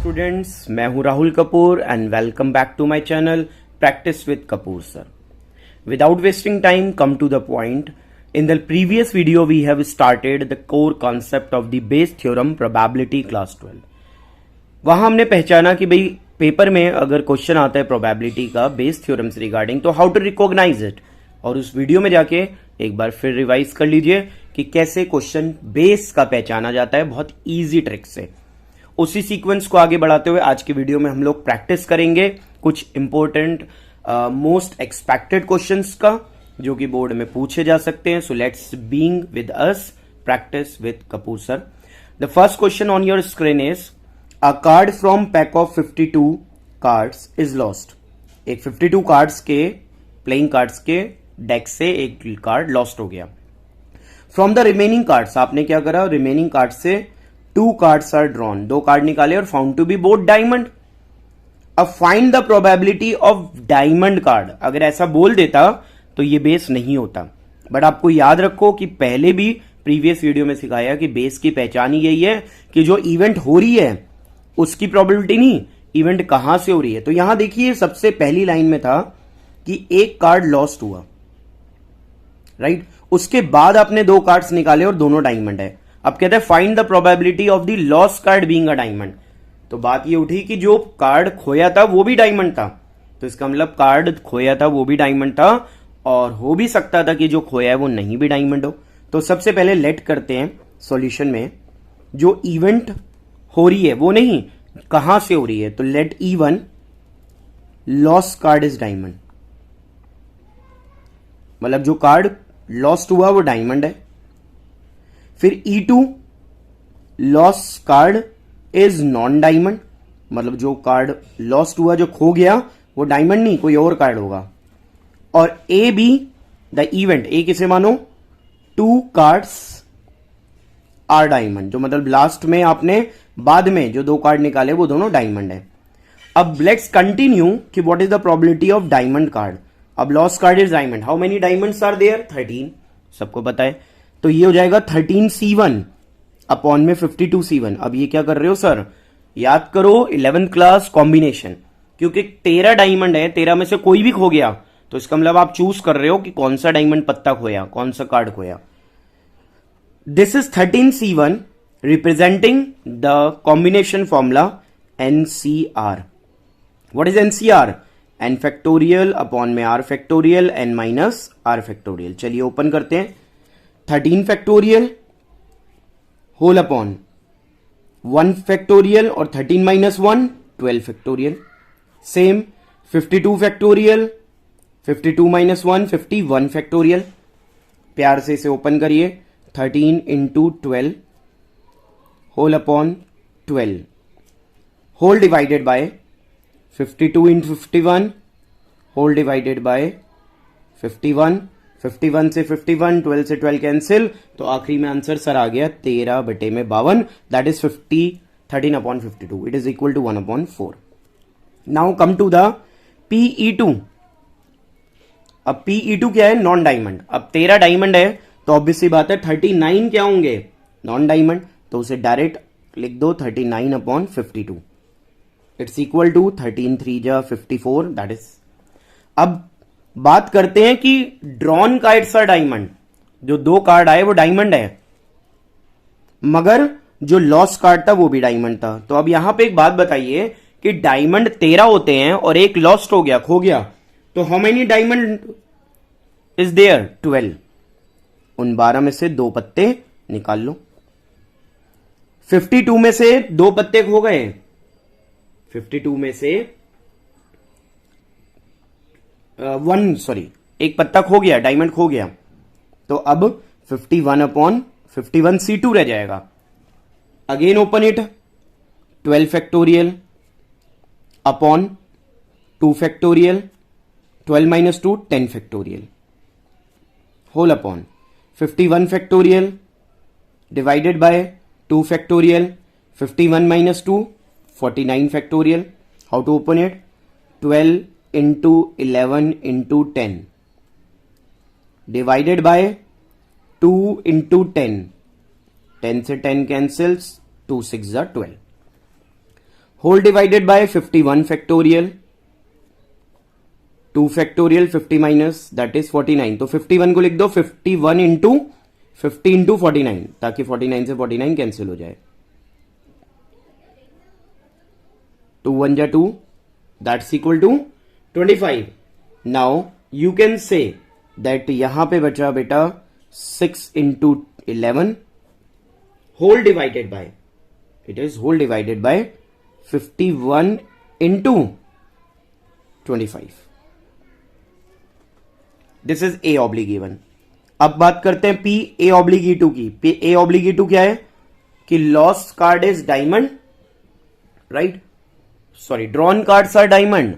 Students, मैं हूं Rahul Kapoor and welcome back to my channel practice with Kapoor sir. Without wasting time, come to the point. In the previous video, we have started the core concept of the Bayes theorem probability class 12. वहां हमने पहचाना कि भाई paper में अगर question आता है probability का बेस थ्योरम से रिगार्डिंग, तो हाउ टू रिकॉग्नाइज इट. और उस वीडियो में जाके एक बार फिर रिवाइज कर लीजिए कि कैसे क्वेश्चन बेस का पहचाना जाता है बहुत इजी ट्रिक से. उसी सीक्वेंस को आगे बढ़ाते हुए आज के वीडियो में हम लोग प्रैक्टिस करेंगे कुछ इंपॉर्टेंट मोस्ट एक्सपेक्टेड क्वेश्चंस का जो कि बोर्ड में पूछे जा सकते हैं. So let's being with us practice with Kapoor sir. The first question on your screen is a card from pack of 52 cards is lost. एक 52 कार्ड्स के प्लेइंग कार्ड्स के डेक से एक कार्ड लॉस्ट हो गया. फ्रॉम द रिमेनिंग कार्ड्स आपने क्या करा, रिमेनिंग कार्ड से 2 कार्ड्स आर ड्रॉन, 2 कार्ड निकाले और found to be both diamond. अब find the probability of diamond card. अगर ऐसा बोल देता तो ये बेस नहीं होता, बट आपको याद रखो कि पहले भी प्रीवियस वीडियो में सिखाया कि बेस की पहचान ही यही है कि जो इवेंट हो रही है उसकी प्रोबेबिलिटी नहीं, इवेंट कहां से हो रही है. तो यहां देखिए सबसे पहली लाइन में था कि एक कार्ड लॉस्ट हुआ, राइट. उसके बाद आपने 2 कार्ड्स निकाले और दोनों डायमंड है. अब कहते हैं find the probability of the lost card being a diamond. तो बात ये उठी कि जो कार्ड खोया था वो भी डायमंड था, तो इसका मतलब कार्ड खोया था वो भी डायमंड था, और हो भी सकता था कि जो खोया है वो नहीं भी डायमंड हो. तो सबसे पहले लेट करते हैं सॉल्यूशन में जो इवेंट हो रही है वो नहीं, कहां से हो रही है. तो let E1 lost card is diamond, मतलब जो कार्ड लॉस्ट हुआ वो डायमंड है. फिर E2 lost card is non diamond, मतलब जो कार्ड लॉस्ट हुआ जो खो गया वो डायमंड नहीं कोई और कार्ड होगा. और ए बी द इवेंट, ए किसे मानो, 2 कार्ड्स आर डायमंड, जो मतलब लास्ट में आपने बाद में जो 2 कार्ड निकाले वो दोनों डायमंड है. अब लेट्स कंटिन्यू कि what is the probability of diamond card. अब lost card is diamond, how many diamonds are there, 13, सबको पता है. तो ये हो जाएगा 13C1 अपॉन में 52C1. अब ये क्या कर रहे हो सर, याद करो 11th क्लास कॉम्बिनेशन, क्योंकि 13 डायमंड है, 13 में से कोई भी खो गया तो इसका मतलब आप चूज कर रहे हो कि कौन सा डायमंड पत्ता खोया, कौन सा कार्ड खोया. This is 13C1 representing the combination formula NCR. What is NCR, n factorial upon में r factorial n minus r factorial. चलिए ओपन करते हैं. 13 फैक्टोरियल होल अपॉन 1 फैक्टोरियल और 13 minus 1 12 factorial. Same 52 factorial, 52 minus 1 51 factorial. प्यार से इसे open करिए. 13 into 12 whole upon 12 whole divided by 52 into 51 whole divided by 51. 51 से 51, 12 से 12 कैंसिल, तो आखिरी में आंसर सर आ गया 13/52. That is 13 upon 52. It is equal to 1/4. Now come to the PE2. अब PE2 क्या है, नॉन डायमंड. अब 13 डायमंड है तो ऑब्वियसली बात है 39 क्या होंगे, नॉन डायमंड. तो उसे डायरेक्ट लिख दो 39/52. इट्स इक्वल टू 13 3 जा 54. That is. अब बात करते हैं कि ड्रॉन कार्ड्स आर डायमंड, जो 2 कार्ड आए वो डायमंड है, मगर जो लॉस्ट कार्ड था वो भी डायमंड था. तो अब यहां पे एक बात बताइए कि डायमंड 13 होते हैं और एक लॉस्ट हो गया, खो गया, तो how many diamond is there, 12. उन 12 में से 2 पत्ते निकाल लो. 52 में से 2 पत्ते खो गए, 52 में से एक पत्ता खो गया, डायमंड खो गया. तो अब 51 अपॉन 51 C2 रह जाएगा. Again open it. 12 factorial upon 2 factorial, 12 minus 2 10 factorial whole upon 51 factorial divided by 2 factorial, 51 minus 2 49 factorial. How to open it, 12 into 11 into 10 divided by 2 into 10, 10 से 10 cancels, 2 6 12. Whole divided by 51 factorial, 2 factorial 50 minus that is 49। तो 51 को लिख दो 51 into 50 into 49, ताकि 49 से 49 cancel हो जाए। 2 1 जा 2, that's equal to 25। Now you can say that यहां पे बचा बेटा 6 into 11 whole divided by, it is whole divided by 51 into 25। This is a oblique E1। अब बात करते हैं पी ए ऑब्लिक E2 की। पी ए ऑब्लिक E2 क्या है कि lost card is diamond, right, sorry drawn cards are diamond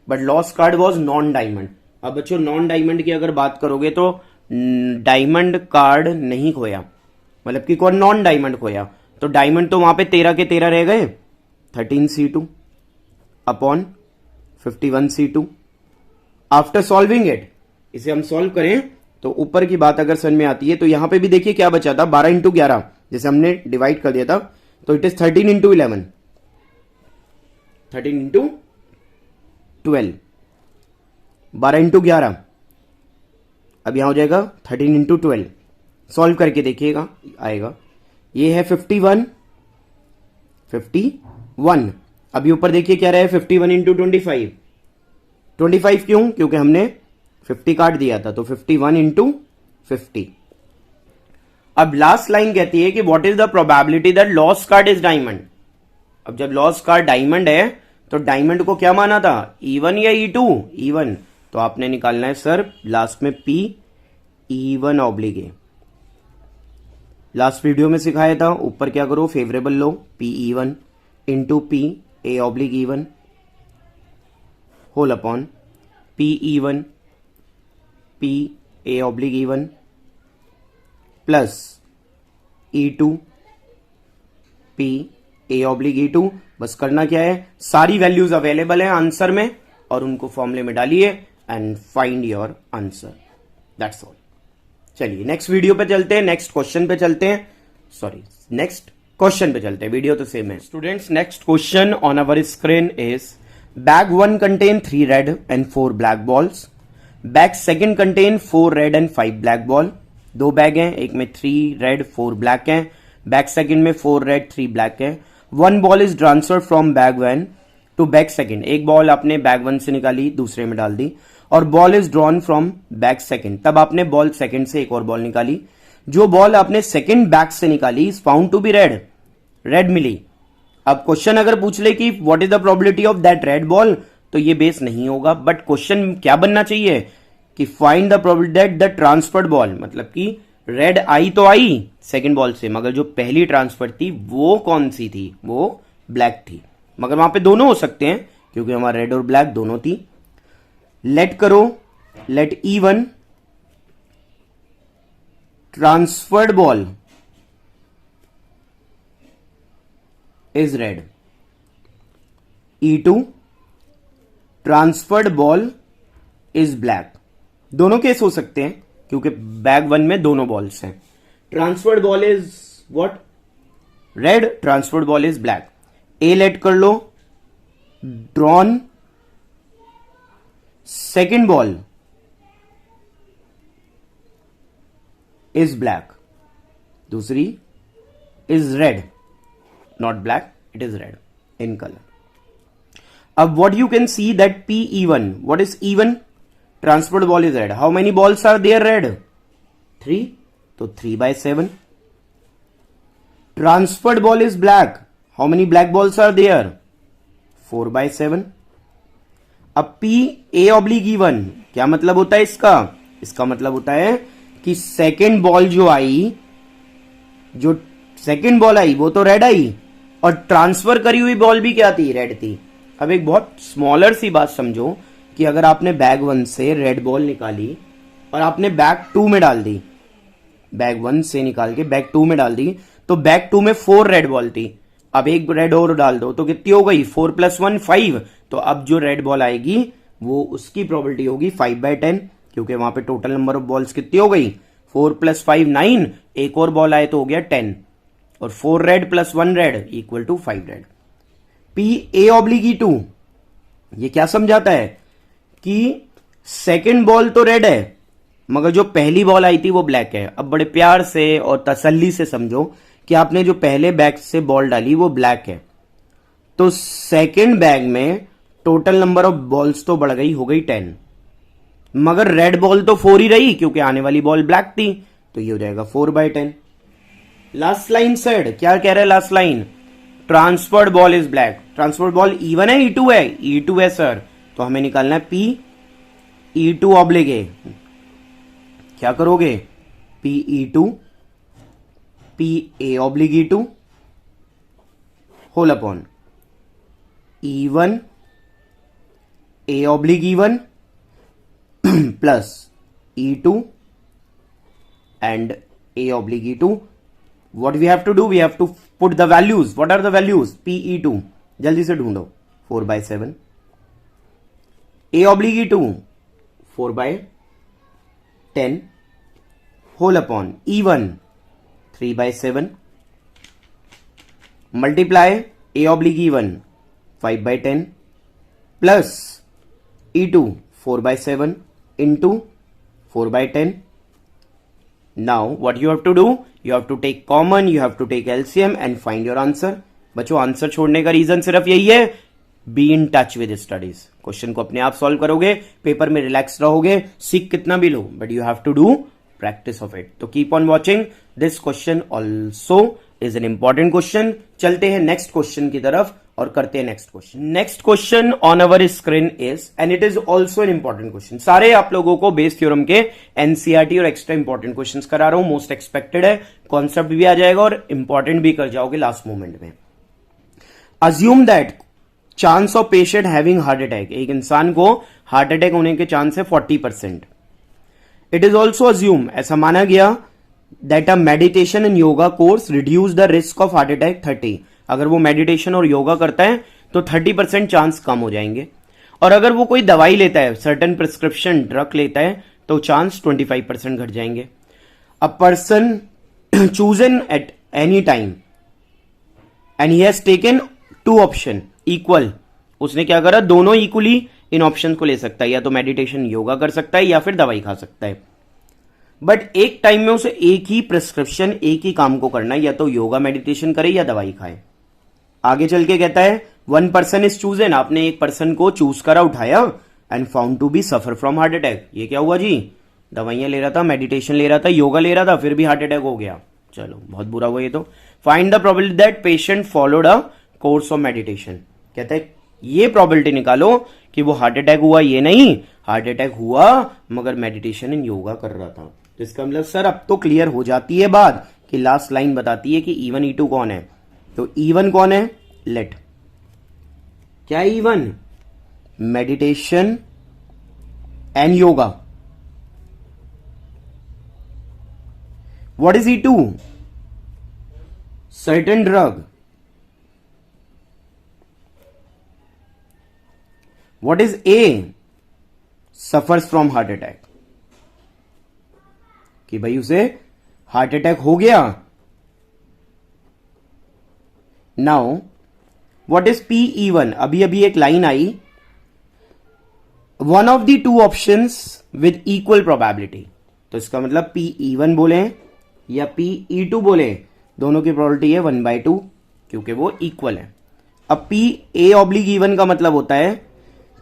but lost card was non diamond. अब बच्चों नॉन डायमंड की अगर बात करोगे तो डायमंड कार्ड नहीं खोया, मतलब कि कौन नॉन डायमंड खोया, तो डायमंड तो वहां पे 13 के 13 रह गए, 13C2 upon 51C2। After solving it, इसे हम सॉल्व करें तो ऊपर की बात अगर समझ में आती है तो यहां पे भी देखिए क्या बचा था, 12 इंटू 11 जैसे हमने डिवाइड कर दिया था, तो it is 13 into 11, 13 into 12, 12 into 11। अब यहां हो जाएगा 13 इंटू 12। सॉल्व करके देखिएगा आएगा, ये है 51 51। अभी ऊपर देखिए क्या रहा है 51 इंटू 25, 25 क्यों, क्योंकि हमने 50 काट दिया था, तो 51 इंटू 50। अब लास्ट लाइन कहती है कि what is the probability that lost card is diamond. अब जब लॉस्ट कार्ड डायमंड है तो डायमंड को क्या माना था, E1 या E2, E1, तो आपने निकालना है सर लास्ट में P E1 oblique A. Last video में सिखाया था, ऊपर क्या करो फेवरेबल लो P E1 into P A oblique E1 whole upon P E1 P A oblique E1 plus E2 P A oblique E2। बस करना क्या है, सारी वैल्यूज अवेलेबल है आंसर में और उनको फॉर्मूले में डालिए and find your answer, that's all. चलिए नेक्स्ट वीडियो पे चलते हैं, नेक्स्ट क्वेश्चन पे चलते हैं, सॉरी नेक्स्ट क्वेश्चन पे चलते हैं, वीडियो तो सेम है। Students next question on our screen is bag 1 contain 3 red and 4 black balls, bag second contain 4 red and 5 black ball. दो बैग हैं, एक में 3 रेड 4 ब्लैक हैं, बैग सेकेंड में 4 रेड 3 ब्लैक है। One ball is transfer from bag 1 to bag second, एक ball आपने bag 1 से निकाली दूसरे में डाल दी, और ball is drawn from bag second, तब आपने बॉल सेकेंड से एक और बॉल निकाली, जो बॉल आपने सेकेंड बैग से निकाली is found to be red, red मिली। अब क्वेश्चन अगर पूछ ले कि what is the probability of that red ball, तो ये बेस नहीं होगा, बट क्वेश्चन क्या बनना चाहिए कि find the probability that the transferred ball, मतलब कि रेड आई तो आई सेकंड बॉल से, मगर जो पहली ट्रांसफर थी वो कौन सी थी, वो ब्लैक थी, मगर वहां पे दोनों हो सकते हैं क्योंकि हमारा रेड और ब्लैक दोनों थी। लेट करो, let E1 transferred ball is red, E2 transferred ball is black. दोनों केस हो सकते हैं क्योंकि बैग 1 में दोनों बॉल्स हैं। Transferred ball is what, red, transferred ball is black. A let कर लो, drawn second ball is black, दूसरी is red, not black, it is red in colour. अब what you can see that P E1, what is E1? Transferred ball is red. How many balls are there red? 3. So 3/7. Transferred ball is black. How many black balls are there? 4/7. अब P A oblique E1 क्या मतलब होता है इसका? इसका मतलब होता है कि सेकेंड बॉल जो आई, जो सेकेंड बॉल आई वो तो रेड आई, और ट्रांसफर करी हुई बॉल भी क्या थी, रेड थी। अब एक बहुत स्मॉलर सी बात समझो कि अगर आपने बैग 1 से रेड बॉल निकाली और आपने बैग 2 में डाल दी, बैग 1 से निकाल के बैग 2 में डाल दी, तो बैग 2 में 4 रेड बॉल थी, अब एक रेड और डाल दो तो कितनी हो गई, 4 + 1 5। तो अब जो रेड बॉल आएगी वो उसकी प्रोबेबिलिटी होगी 5/10, क्योंकि वहां पे टोटल नंबर ऑफ बॉल्स कितनी हो गई, 4 + 5 9, एक और बॉल आए तो हो गया 10, और 4 red + 1 red equal to 5 red. P A oblique E two, ये क्या समझाता है कि सेकंड बॉल तो रेड है मगर जो पहली बॉल आई थी वो ब्लैक है। अब बड़े प्यार से और तसल्ली से समझो कि आपने जो पहले बैग से बॉल डाली वो ब्लैक है, तो सेकंड बैग में टोटल नंबर ऑफ बॉल्स तो बढ़ गई, हो गई 10, मगर रेड बॉल तो 4 ही रही क्योंकि आने वाली बॉल ब्लैक थी, तो ये हो जाएगा 4/10। लास्ट लाइन सेड, क्या कह रहा है last line? Transferred ball is black. Transferred ball E1 है E2 है? E2 है सर, तो हमें निकालना है P E2 ऑब्लिक ए। क्या करोगे? P E2 P A oblique E2 whole upon E1 A oblique E1 plus E2 and A oblique E2. What we have to do? We have to put the values. What are the values? P E2 जल्दी से ढूंढो। 4/7 A oblique E2 4/10 whole upon E1 3/7 multiply A oblique E1 5/10 plus E2 4/7 into 4/10. Now what you have to do? You have to take common, you have to take LCM and find your answer. बच्चों answer छोड़ने का reason सिर्फ यही है, be in touch with studies. Question को अपने आप solve करोगे, पेपर में रिलैक्स रहोगे, सीख कितना भी लो, but you have to do practice of it. तो keep on watching, this question also is an important question. चलते हैं नेक्स्ट क्वेश्चन की तरफ और करते हैं next question. Next question on our screen is, and it is also an important question. सारे आप लोगों को बेस थ्योरम के एनसीईआरटी और एक्स्ट्रा इंपॉर्टेंट क्वेश्चंस करा रहा हूं, मोस्ट एक्सपेक्टेड है, कॉन्सेप्ट भी आ जाएगा और इंपॉर्टेंट भी कर जाओगे लास्ट मोमेंट में। Assume that chance of patient having heart attack, एक इंसान को हार्ट अटैक होने के चांस है 40%। इट इज ऑल्सो अज्यूम, ऐसा माना गया, that a meditation in yoga course reduce the risk of heart attack 30। अगर वो मेडिटेशन और योगा करता है तो 30% चांस कम हो जाएंगे, और अगर वो कोई दवाई लेता है, सर्टेन प्रिस्क्रिप्शन ड्रग लेता है, तो चांस 25% घट जाएंगे। A person chosen at any time and he has taken 2 option equal, उसने क्या करा, दोनों इक्वली इन ऑप्शन को ले सकता है, या तो मेडिटेशन योगा कर सकता है या फिर दवाई खा सकता है, बट एक टाइम में उसे एक ही प्रिस्क्रिप्शन, एक ही काम को करना है, या तो योगा मेडिटेशन करे या दवाई खाए। आगे चल के कहता है 1 पर्सन इज चूजन, आपने एक पर्सन को चूज करा, उठाया, and found to be suffer from heart attack. ये क्या हुआ जी? दवाइयां ले रहा था, मेडिटेशन ले रहा था, योगा ले रहा था, फिर भी हार्ट अटैक हो गया। चलो बहुत बुरा हुआ ये तो। Find the probability that patient followed a course of meditation. कहता है ये प्रोबेबिलिटी निकालो कि वो हार्ट अटैक हुआ, ये नहीं, हार्ट अटैक हुआ मगर मेडिटेशन इन योगा कर रहा था। तो इसका मतलब सर अब तो क्लियर हो जाती है बात कि लास्ट लाइन बताती है कि E1 E2 कौन है। तो E1 कौन है? लेट, क्या है E1? Meditation and yoga. What is E2? Certain drug. What is A? Suffers from heart attack, कि भाई उसे हार्ट अटैक हो गया। Now what is PE1? अभी अभी एक line I, one of the 2 options with equal probability. तो इसका मतलब PE1 बोले या PE2 बोले, दोनों की प्रोबेबिलिटी है 1/2 क्योंकि वो इक्वल है। अब PA ऑब्लिक E1 का मतलब होता है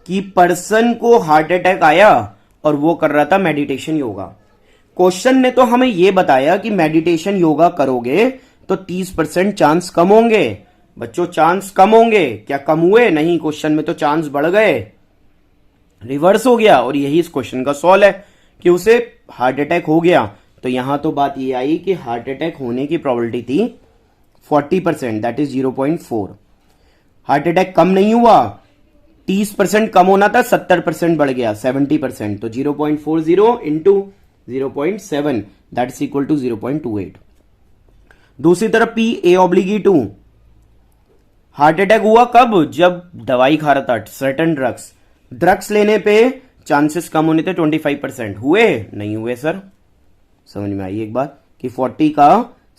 कि पर्सन को हार्ट अटैक आया और वो कर रहा था मेडिटेशन योगा। क्वेश्चन ने तो हमें यह बताया कि मेडिटेशन योगा करोगे तो 30% चांस कम होंगे। बच्चों चांस कम होंगे, क्या कम हुए? नहीं, क्वेश्चन में तो चांस बढ़ गए, रिवर्स हो गया। और यही इस क्वेश्चन का सॉल्व है कि उसे हार्ट अटैक हो गया। तो यहां तो बात ये आई कि हार्ट अटैक होने की प्रोबेबिलिटी थी 40%, दैट इज 0.4। हार्ट अटैक कम नहीं हुआ, 30% कम होना था, 70% बढ़ गया, 70%। तो 0.40 into 0.7 that is equal to 0.28। दूसरी तरफ PA oblique E2, heart attack हुआ कब? जब दवाई खा रहा था, सर्टेन ड्रग्स लेने पे चांसेस कम होने थे 25%, हुए? नहीं हुए सर। समझ में आई एक बात कि 40 का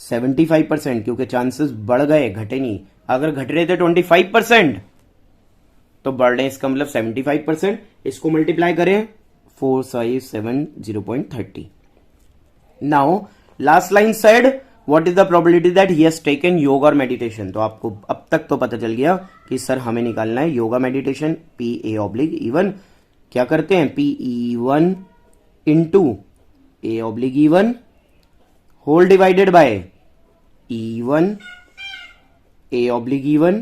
75%, क्योंकि चांसेस बढ़ गए, घटे नहीं। अगर घट रहे थे 25%, तो बढ़ रहे हैं इसका मतलब 75%। इसको मल्टीप्लाई करें 457 0.30। Now last line said what is the probability that he has taken yoga और मेडिटेशन। तो आपको अब तक तो पता चल गया कि सर हमें निकालना है yoga meditation, P A oblique E one क्या करते हैं, P E one into A oblique E one whole divided by E one A oblique E one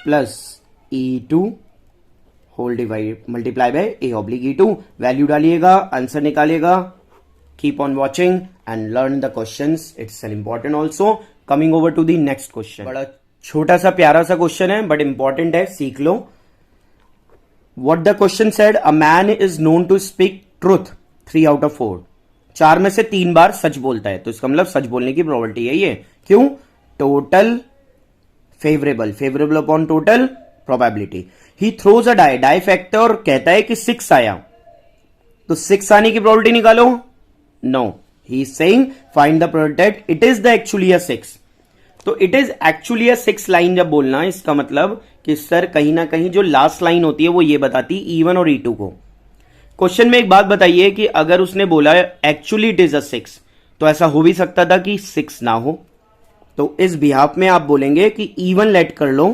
plus E2 whole divide multiply by A oblique E2। Value डालिएगा, answer निकालिएगा। Keep on watching and learn the questions, it's an important also. Coming over to the next question. बड़ा छोटा सा प्यारा सा question है but important है, सीख लो। What the question said, a man is known to speak truth 3 out of 4। 4 में से 3 बार सच बोलता है, तो इसका मतलब सच बोलने की प्रोबेबिलिटी है ये। क्यों? Total favourable upon total probability. He throws a die, die factor कहता है कि 6 आया, तो 6 आने की प्रोबेबिलिटी निकालो। No, he is saying find the probability it is the actually a 6। तो it is actually a 6 line जब बोलना है, इसका मतलब कि सर कहीं ना कहीं जो लास्ट लाइन होती है वो ये बताती E1 और E2 को। क्वेश्चन में एक बात बताइए कि अगर उसने बोला एक्चुअली इट इज अ 6, तो ऐसा हो भी सकता था कि 6 ना हो। तो इस बिहाफ में आप बोलेंगे कि E1 लेट कर लो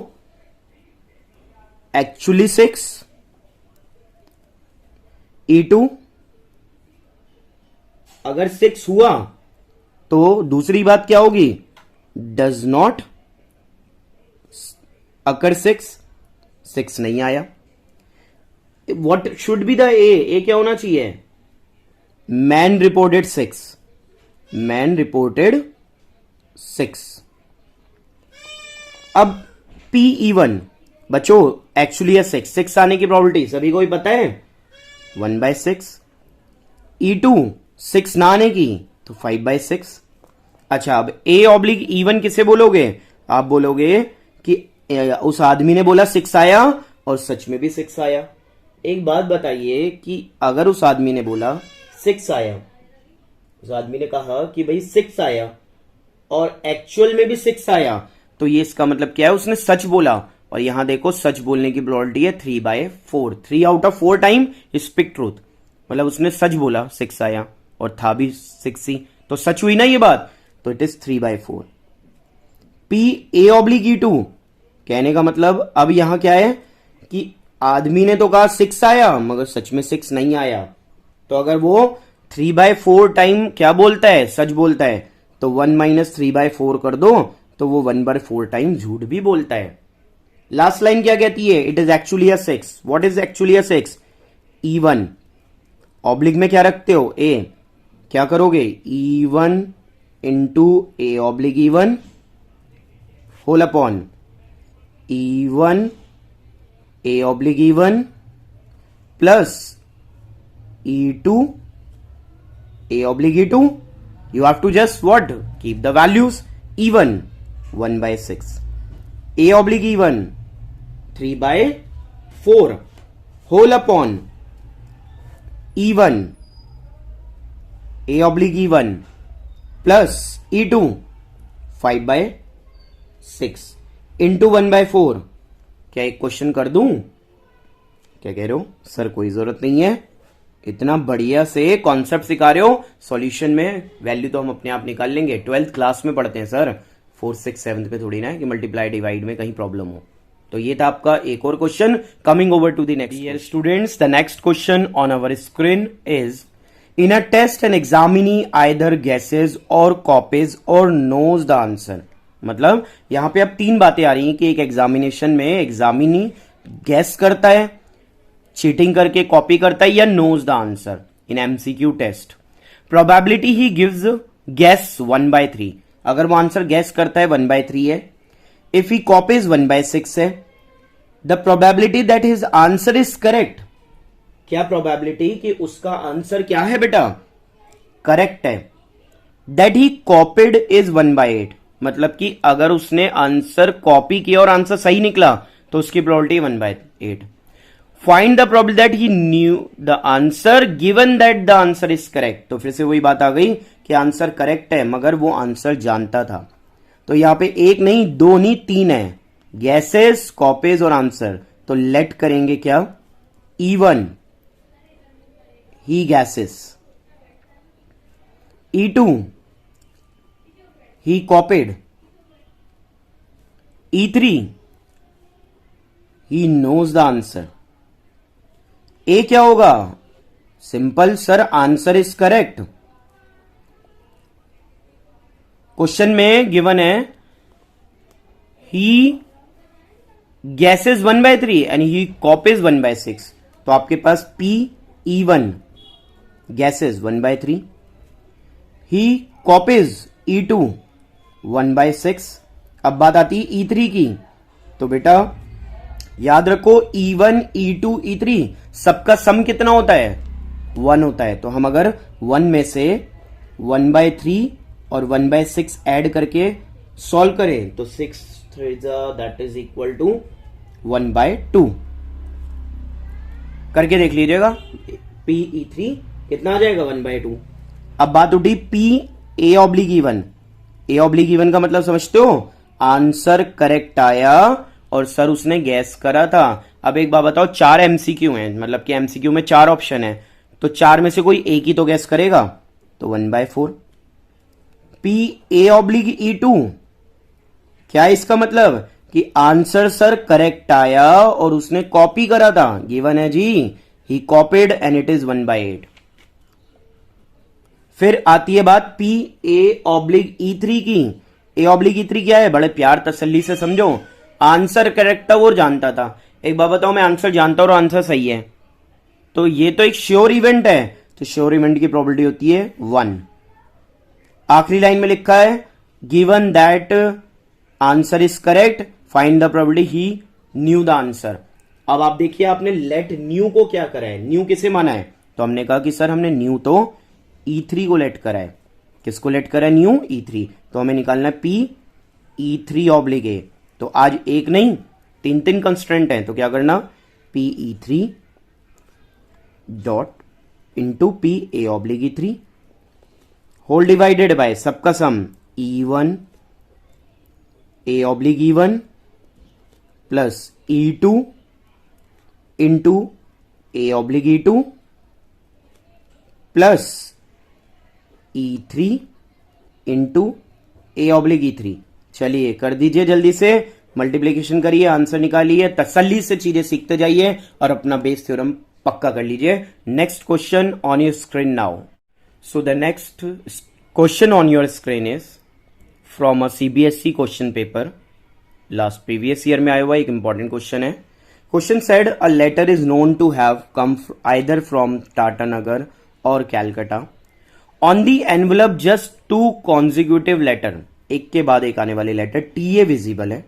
एक्चुअली 6, E2 अगर 6 हुआ तो दूसरी बात क्या होगी, डज नॉट अकर 6 नहीं आया। व्हाट शुड बी द ए क्या होना चाहिए, मैन रिपोर्टेड 6। अब PE1 बच्चों एक्चुअली है 6 आने की प्रोबेबिलिटी सभी को ही पता है 1/6। E2 6 ना आने की तो 5/6। अच्छा, अब A ऑब्लिक E1 किसे बोलोगे, आप बोलोगे कि उस आदमी ने बोला 6 आया और सच में भी 6 आया। एक बात बताइए कि अगर उस आदमी ने बोला 6 आया, उस आदमी ने कहा कि भाई 6 आया और एक्चुअल में भी 6 आया, तो ये इसका मतलब क्या है, उसने सच बोला। और यहां देखो सच बोलने की प्रोबेबिलिटी है 3/4। 3 out of 4 time speak truth, मतलब उसने सच बोला 6 आया और था भी 6 ही, तो सच हुई ना ये बात, तो it is 3/4। PA oblique E2 कहने का मतलब अब यहां क्या है कि आदमी ने तो कहा 6 आया मगर सच में 6 नहीं आया, तो अगर वो 3/4 टाइम क्या बोलता है, सच बोलता है, तो 1 - 3/4 कर दो, तो वो 1/4 टाइम झूठ भी बोलता है। लास्ट लाइन क्या कहती है, it is actually a 6। What is actually a 6, E1 oblique में क्या रखते हो, A, क्या करोगे, E1 into A oblique E1 whole upon E1 A oblique E1 plus E2 A oblique E2। You have to just what? Keep the values. E1 1/6, A oblique E1 3/4 whole upon E1 A oblique E1 plus E2 5/6 into 1/4। क्या एक question कर दूं, क्या कह रहे हो sir, कोई जरूरत नहीं है, इतना बढ़िया से कॉन्सेप्ट सिखा रहे हो, सॉल्यूशन में वैल्यू तो हम अपने आप निकाल लेंगे। 12th क्लास में पढ़ते हैं सर, 4th 6th 7th पे थोड़ी ना है कि मल्टीप्लाई डिवाइड में कहीं प्रॉब्लम हो। तो ये था आपका एक और question. Coming over to the next year students, the next question on our screen is in a test an examinee either guesses or copies or knows the answer. मतलब यहां पे अब 3 बातें आ रही हैं कि एक एग्जामिनेशन में एग्जामिनी गेस करता है, चीटिंग करके कॉपी करता है, या knows the answer in MCQ test. Probability he gives guess 1/3, अगर वो आंसर गेस करता है 1/3 है। इफ ही कॉपीज 1/6 है। The probability that his answer is correct, क्या प्रोबेबिलिटी कि उसका आंसर क्या है बेटा, करेक्ट है। दैट ही कॉपीड इज 1/8, मतलब कि अगर उसने आंसर कॉपी किया और आंसर सही निकला तो उसकी probability 1/8। Find the probability that he new the answer given that the answer is correct. तो फिर से वही बात आ गई कि आंसर करेक्ट है मगर वो आंसर जानता था। तो यहां पे एक नहीं, दो नहीं, तीन है, गैसेस, कॉपेज और आंसर। तो लेट करेंगे क्या, E1 he guesses, E2 he copied, E3 he knows the answer. A क्या होगा, simple sir, answer is correct. Question में गिवन है ही गैसेस 1/3 एंड ही कॉपेज 1/6। तो आपके पास PE1 गैसेस 1/3, ही कॉपेज E2 1/6। अब बात आती है E3 की। तो बेटा याद रखो E1 E2 E3 सबका सम कितना होता है, 1 होता है। तो हम अगर 1 में से 1/3 और 1/6 ऐड करके सॉल्व करें तो 6 3 दैट इज इक्वल टू 1/2 करके देख लीजिएगा। PE3 कितना आ जाएगा, 1/2। अब बात उठी PA/E1। A/E1 का मतलब समझते हो, आंसर करेक्ट आया और सर उसने गैस करा था। अब एक बात बताओ, 4 MCQ हैं, मतलब कि MCQ में 4 ऑप्शन है, तो 4 में से कोई एक ही तो गैस करेगा, तो 1/4। PA/E2 क्या है इसका मतलब कि आंसर सर करेक्ट आया और उसने कॉपी करा था, गिवन है जी, ही कॉपीड एंड इट इज 1/8। फिर आती है बात PA/E3 की। A/E3 क्या है, बड़े प्यार तसल्ली से समझो, आंसर करेक्ट था वो जानता था। एक बात बताओ, मैं आंसर जानता हूं और आंसर सही है, तो ये तो एक श्योर इवेंट है, तो श्योर इवेंट की प्रोबेबिलिटी होती है 1। आखिरी लाइन में लिखा है given that answer is correct, find the probability he new the answer. अब आप देखिए आपने लेट न्यू को क्या करा है, न्यू किसे माना है, तो हमने कहा कि सर हमने न्यू तो E3 को लेट करा है। किसको लेट करा है, न्यू, E3। तो हमें निकालना है PE3/A। तो आज एक नहीं 3 कंस्ट्रेंट हैं, तो क्या करना, PE3 dot into PA/E3 whole divided by सबका sum E1 A/E1 plus E2 into A/E2 plus E3 into A/E3। चलिए कर दीजिए जल्दी से, मल्टीप्लीकेशन करिए, आंसर निकालिए, तसल्ली से चीजें सीखते जाइए और अपना बेस थ्योरम पक्का कर लीजिए। Next question on your screen now. So the next question on your screen is from a CBSE question paper, last previous year में आया हुआ एक इंपॉर्टेंट क्वेश्चन है। Question said a letter is known to have come either from Tatanagar और Calcutta. On the envelope just 2 consecutive letter, एक के बाद एक आने वाले लेटर TA विजिबल है।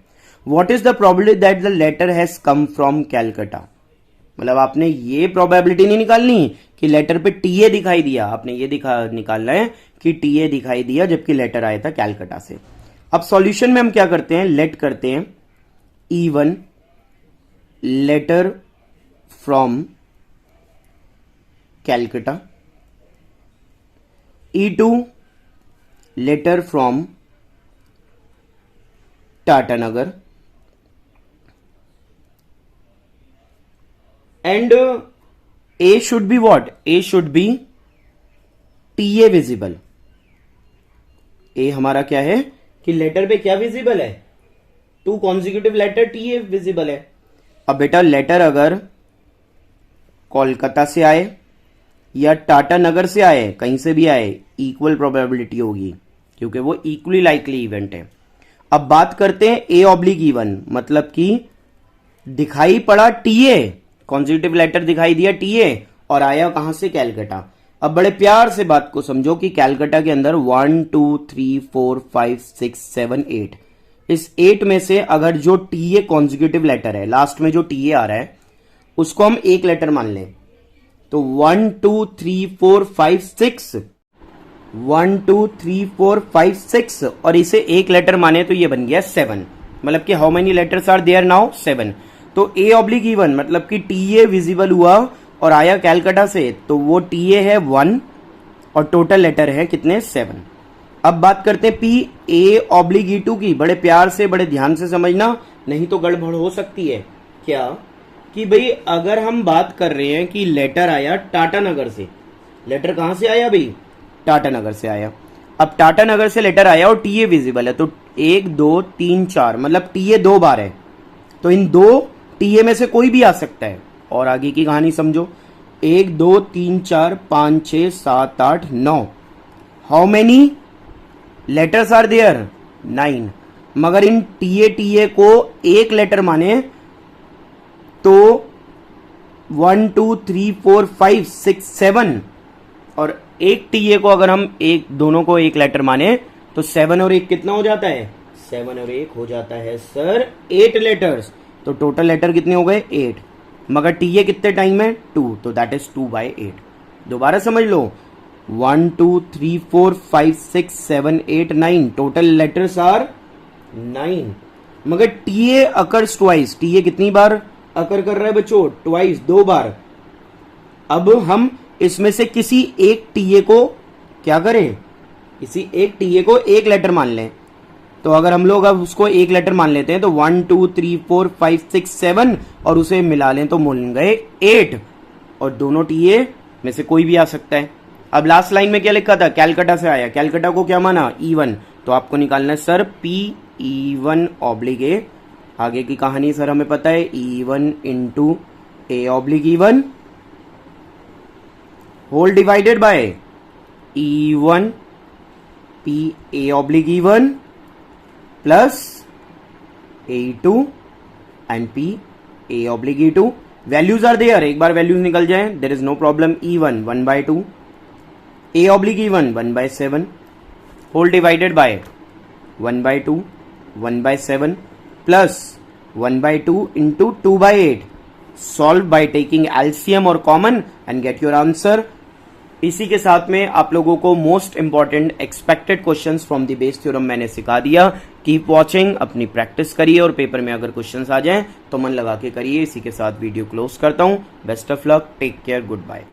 What is the probability that the letter has come from Calcutta. मतलब आपने ये प्रोबेबिलिटी नहीं निकालनी कि लेटर पे TA दिखाई दिया, आपने ये निकालना है कि TA दिखाई दिया जबकि लेटर आया था कैलकाटा से। अब सॉल्यूशन में हम क्या करते हैं, लेट करते हैं E1 letter from Calcutta, E2 letter from Tatanagar and A should be what? A should be TA visible. A हमारा क्या है कि लेटर पे क्या विजिबल है, 2 कॉन्जिक्यूटिव लेटर TA विजिबल है। अब बेटा लेटर अगर कोलकाता से आए या टाटानगर से आए, कहीं से भी आए, इक्वल प्रोबेबिलिटी होगी क्योंकि वो इक्वली लाइकली इवेंट है। अब बात करते हैं A/E1, मतलब कि दिखाई पड़ा TA, कॉन्जिक्यूटिव लेटर दिखाई दिया TA और आया कहां से, कैलकाटा। अब बड़े प्यार से बात को समझो कि कैलकाटा के अंदर 1 2 3 4 5 6 7 8, इस 8 में से अगर जो TA कॉन्जिक्यूटिव लेटर है, लास्ट में जो TA आ रहा है उसको हम एक लेटर मान लें, तो 1 2 3 4 5 6 1 2 3 4 5 6 और इसे एक लेटर माने तो ये बन गया 7, मतलब कि how many letters are there now, 7। तो A/E1 मतलब कि TA विजिबल हुआ और आया कैलकाटा से, तो वो TA है 1 और टोटल लेटर है कितने, 7। अब बात करते हैं P A oblique E two की। बड़े प्यार से बड़े ध्यान से समझना, नहीं तो गड़बड़ हो सकती है। क्या कि भाई अगर हम बात कर रहे हैं कि लेटर आया टाटा नगर से, लेटर कहां से आया भाई? टाटा नगर से आया। अब टाटा नगर से लेटर आया और टीए विजिबल है, तो 1 2 3 4 मतलब टीए 2 बार है, तो इन 2 टीए में से कोई भी आ सकता है। और आगे की कहानी समझो, 1 2 3 4 5 6 7 8 9, how many letters are there? 9। मगर इन टीए को एक लेटर माने तो 1 2 3 4 5 6 7, और एक टीए को अगर हम दोनों को एक लेटर माने तो 7 और 1 कितना हो जाता है? 7 और 1 हो जाता है सर 8 लेटर्स। तो टोटल लेटर कितने हो गए? 8। मगर टीए कितने टाइम है? 2, तो दैट इज 2/8। दोबारा समझ लो, 1 2 3 4 5 6 7 8 9, टोटल लेटर्स आर 9। मगर टीए अकर्स ट्वाइस, टीए कितनी बार अकर कर रहा है बच्चों? ट्वाइस, 2 बार। अब हम इसमें से किसी एक टीए को क्या करें? किसी एक टीए को एक लेटर मान लें। तो अगर हम लोग अब उसको एक लेटर मान लेते हैं तो 1 2 3 4 5 6 7 और उसे मिला लें तो मिल गए 8, और दोनों टीए में से कोई भी आ सकता है। अब लास्ट लाइन में क्या लिखा था? कैलकाटा से आया। कैलकाटा को क्या माना? E1। तो आपको निकालना है sir P E1 oblique A। आगे की कहानी सर हमें पता है, E1 into A oblique E1 whole divided by E1 P A oblique E1 plus A2 and P A oblique E2। Values are there, एक बार वैल्यूज निकल जाए, there is no problem. E1 1/2, A oblique E1 1/7 whole divided by 1/2 1/7 plus 1/2 into 2/8। Solve by taking LCM और common and get your answer. इसी के साथ में आप लोगों को most important expected questions from the Bayes theorem मैंने सिखा दिया। कीप वॉचिंग, अपनी प्रैक्टिस करिए और पेपर में अगर क्वेश्चंस आ जाएं तो मन लगा के करिए। इसी के साथ वीडियो क्लोज करता हूं। Best of luck, take care, good bye.